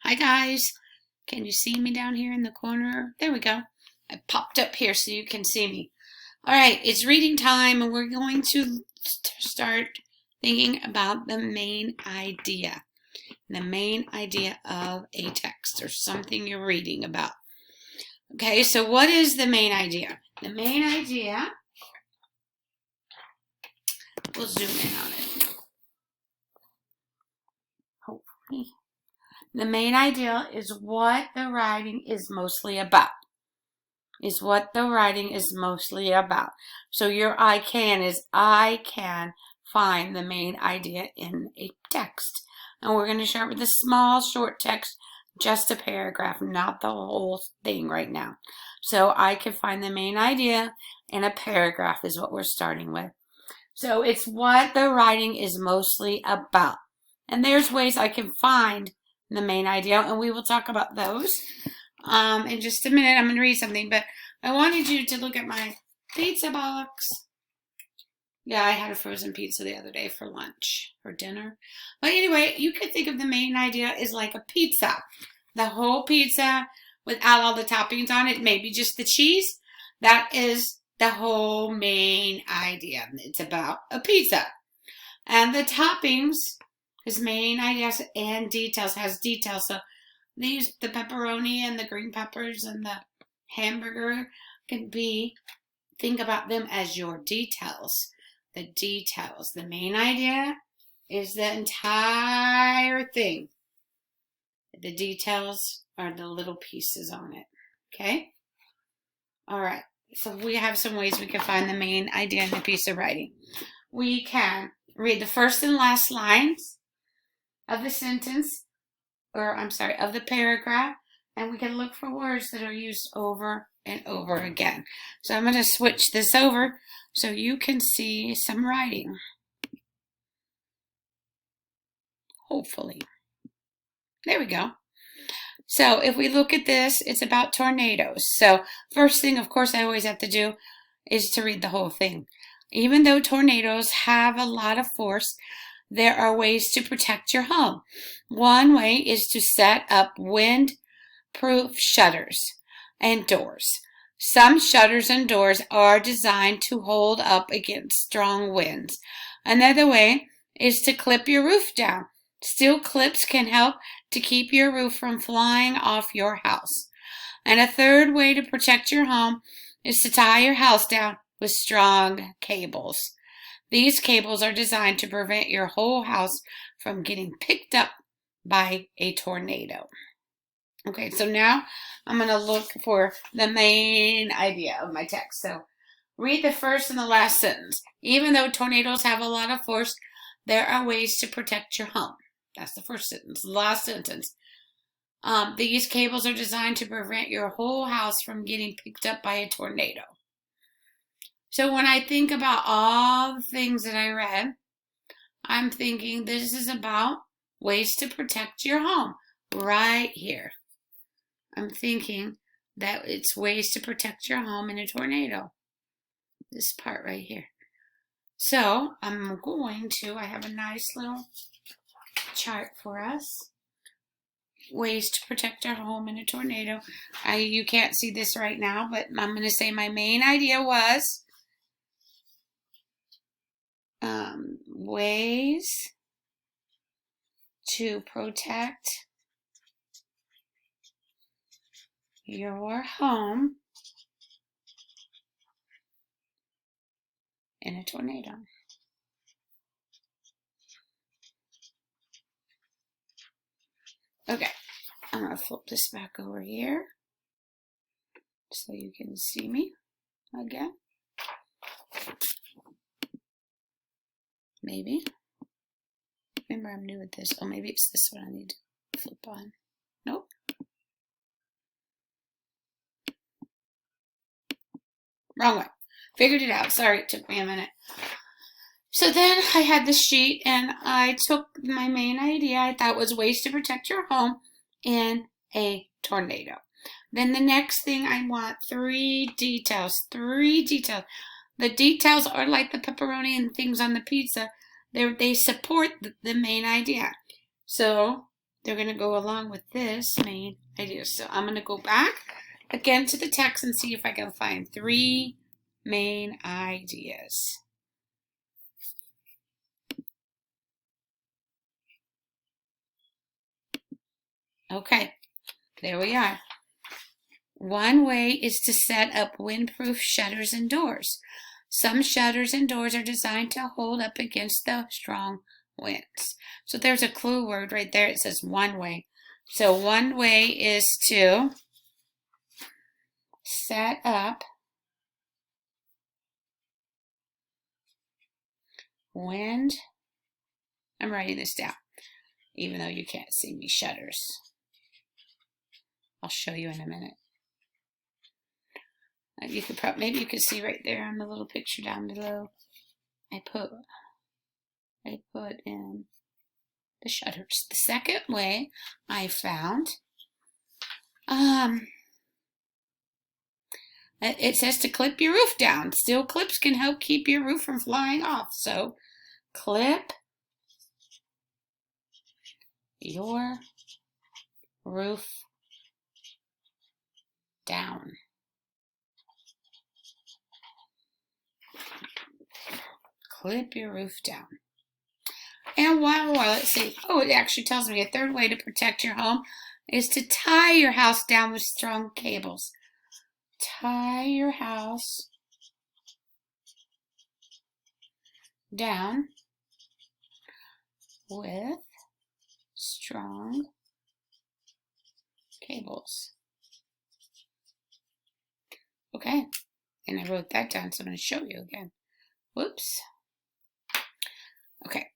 Hi guys, can you see me down here in the corner? There we go. I popped up here so you can see me. All right, it's reading time and we're going to start thinking about the main idea. The main idea of a text or something you're reading about. Okay, so what is the main idea? The main idea, we'll zoom in on it. Hopefully. The main idea is what the writing is mostly about. So your I can find the main idea in a text. And we're going to start with a small short text, just a paragraph, not the whole thing right now. So I can find the main idea in a paragraph is what we're starting with. So it's what the writing is mostly about. And there's ways I can find the main idea, and we will talk about those in just a minute. I'm going to read something, but I wanted you to look at my pizza box. Yeah, I had a frozen pizza the other day for lunch or dinner. But anyway, you could think of the main idea as like a pizza. The whole pizza without all the toppings on it, maybe just the cheese. That is the whole main idea. It's about a pizza. And the toppings, his main ideas and details, has details. So these, the pepperoni and the green peppers and the hamburger can be, think about them as your details. The details. The main idea is the entire thing. The details are the little pieces on it. Okay? All right. So we have some ways we can find the main idea in a piece of writing. We can read the first and last lines of the sentence, of the paragraph, and we can look for words that are used over and over again. So I'm going to switch this over so you can see some writing. Hopefully. There we go. So if we look at this, it's about tornadoes. So first thing, of course, I always have to do is to read the whole thing. Even though tornadoes have a lot of force, there are ways to protect your home. One way is to set up wind-proof shutters and doors. Some shutters and doors are designed to hold up against strong winds. Another way is to clip your roof down. Steel clips can help to keep your roof from flying off your house. And a third way to protect your home is to tie your house down with strong cables. These cables are designed to prevent your whole house from getting picked up by a tornado. Okay, so now I'm going to look for the main idea of my text. So read the first and the last sentence. Even though tornadoes have a lot of force, there are ways to protect your home. That's the first sentence. The last sentence. These cables are designed to prevent your whole house from getting picked up by a tornado. So when I think about all the things that I read, I'm thinking this is about ways to protect your home right here. I'm thinking that it's ways to protect your home in a tornado. This part right here. So I'm going to, I have a nice little chart for us. Ways to protect our home in a tornado. You can't see this right now, but I'm going to say my main idea was ways to protect your home in a tornado. Okay, I'm going to flip this back over here so you can see me again. Maybe. Remember, I'm new at this. Oh, maybe it's this one I need to flip on. Nope. Wrong way. Figured it out. Sorry, it took me a minute. So then I had this sheet and I took my main idea I thought was ways to protect your home in a tornado. Then the next thing I want, three details. The details are like the pepperoni and things on the pizza. They support the main idea. So they're going to go along with this main idea. So I'm going to go back again to the text and see if I can find 3 main ideas. Okay, there we are. One way is to set up windproof shutters and doors. Some shutters and doors are designed to hold up against the strong winds. So there's a clue word right there. It says one way. So one way is to set up I'm writing this down, even though you can't see me, shutters. I'll show you in a minute. You could maybe you could see right there on the little picture down below. I put in the shutters. The second way I found, it says to clip your roof down. Steel clips can help keep your roof from flying off. So clip your roof down. Clip your roof down. And one more, let's see. Oh, it actually tells me a third way to protect your home is to tie your house down with strong cables. Tie your house down with strong cables. Okay, and I wrote that down, so I'm going to show you again. Whoops. Okay.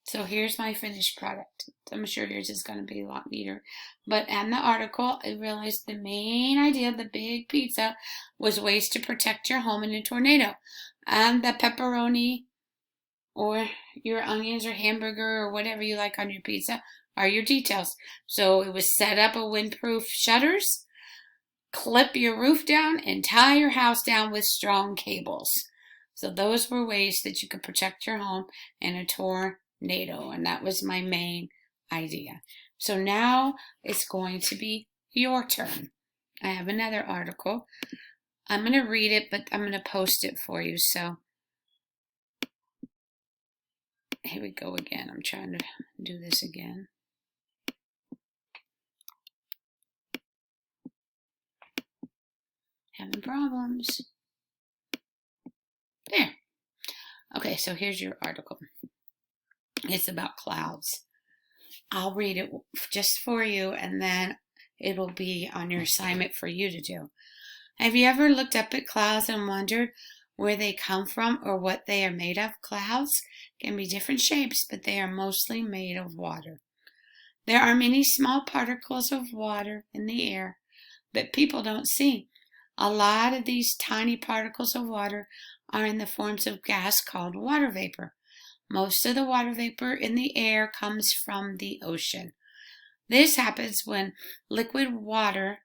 So here's my finished product. I'm sure yours is going to be a lot neater. But in the article, I realized the main idea of the big pizza was ways to protect your home in a tornado. And the pepperoni or your onions or hamburger or whatever you like on your pizza are your details. So it was set up a windproof shutters, clip your roof down, and tie your house down with strong cables. So those were ways that you could protect your home in a tornado, and that was my main idea. So now it's going to be your turn. I have another article. I'm going to read it, but I'm going to post it for you. So here we go again. I'm trying to do this again. Having problems. There. Okay, so here's your article. It's about clouds. I'll read it just for you, and then it'll be on your assignment for you to do. Have you ever looked up at clouds and wondered where they come from or what they are made of? Clouds can be different shapes, but they are mostly made of water. There are many small particles of water in the air that people don't see. A lot of these tiny particles of water are in the forms of gas called water vapor. Most of the water vapor in the air comes from the ocean. This happens when liquid water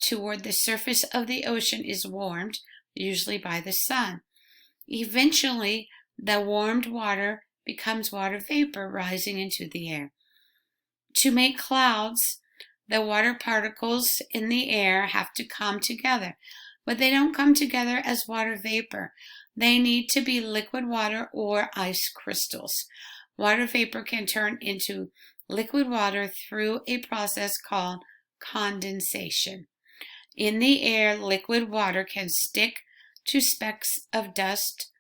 toward the surface of the ocean is warmed, usually by the sun. Eventually, the warmed water becomes water vapor rising into the air. To make clouds, the water particles in the air have to come together, but they don't come together as water vapor. They need to be liquid water or ice crystals. Water vapor can turn into liquid water through a process called condensation. In the air, liquid water can stick to specks of dust,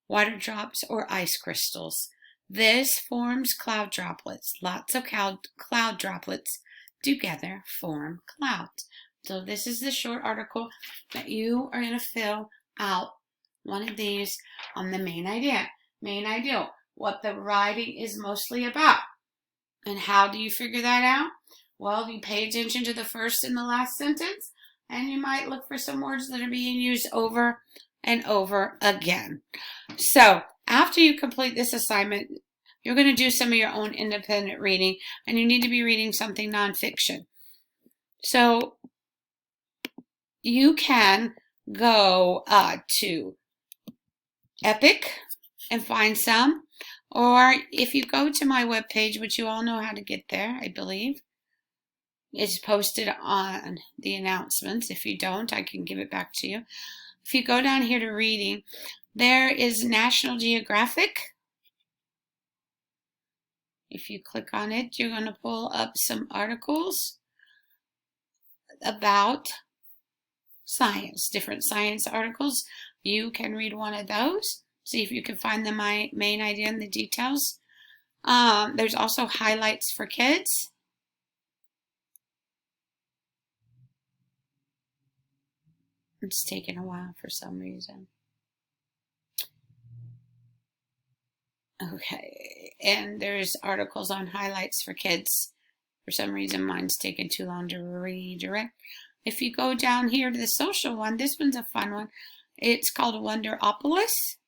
water drops, or ice crystals. This forms cloud droplets. Lots of cloud droplets together form clouds. So this is the short article that you are going to fill out one of these on the main idea. Main idea, what the writing is mostly about. And how do you figure that out? Well, you pay attention to the first and the last sentence, and you might look for some words that are being used over and over again. So after you complete this assignment, you're going to do some of your own independent reading, and you need to be reading something nonfiction. So you can go to Epic and find some. Or if you go to my webpage, which you all know how to get there, I believe, it's posted on the announcements. If you don't, I can give it back to you. If you go down here to reading, there is National Geographic. If you click on it, you're going to pull up some articles about science, different science articles. You can read one of those, see if you can find the main idea and the details. There's also highlights for kids. It's taking a while for some reason. Okay, and there's articles on highlights for kids. For some reason, mine's taking too long to redirect. If you go down here to the social one, this one's a fun one. It's called Wonderopolis.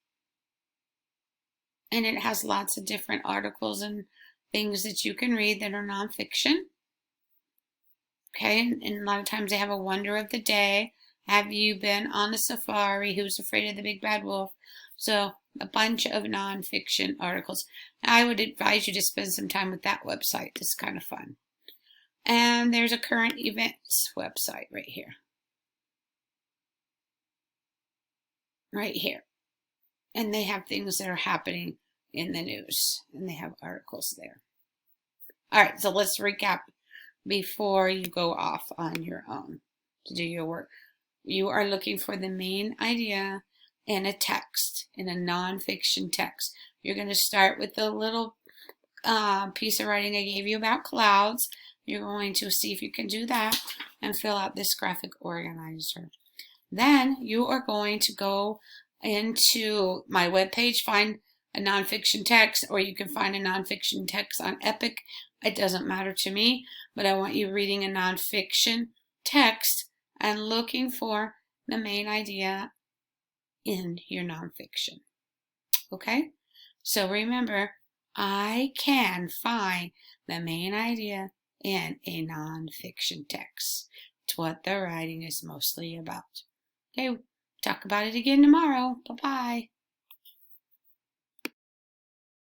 And it has lots of different articles and things that you can read that are nonfiction. Okay, and a lot of times they have a wonder of the day. Have you been on a safari? Who's afraid of the big bad wolf? So a bunch of nonfiction articles. I would advise you to spend some time with that website. It's kind of fun. And there's a current events website right here. Right here. And they have things that are happening in the news. And they have articles there. All right, so let's recap before you go off on your own to do your work. You are looking for the main idea in a text, in a nonfiction text. You're going to start with the little piece of writing I gave you about clouds. You're going to see if you can do that and fill out this graphic organizer. Then you are going to go into my webpage, find a nonfiction text, or you can find a nonfiction text on Epic. It doesn't matter to me, but I want you reading a nonfiction text and looking for the main idea in your nonfiction. Okay? So remember, I can find the main idea in a nonfiction text. It's what the writing is mostly about. Okay, talk about it again tomorrow. Bye-bye.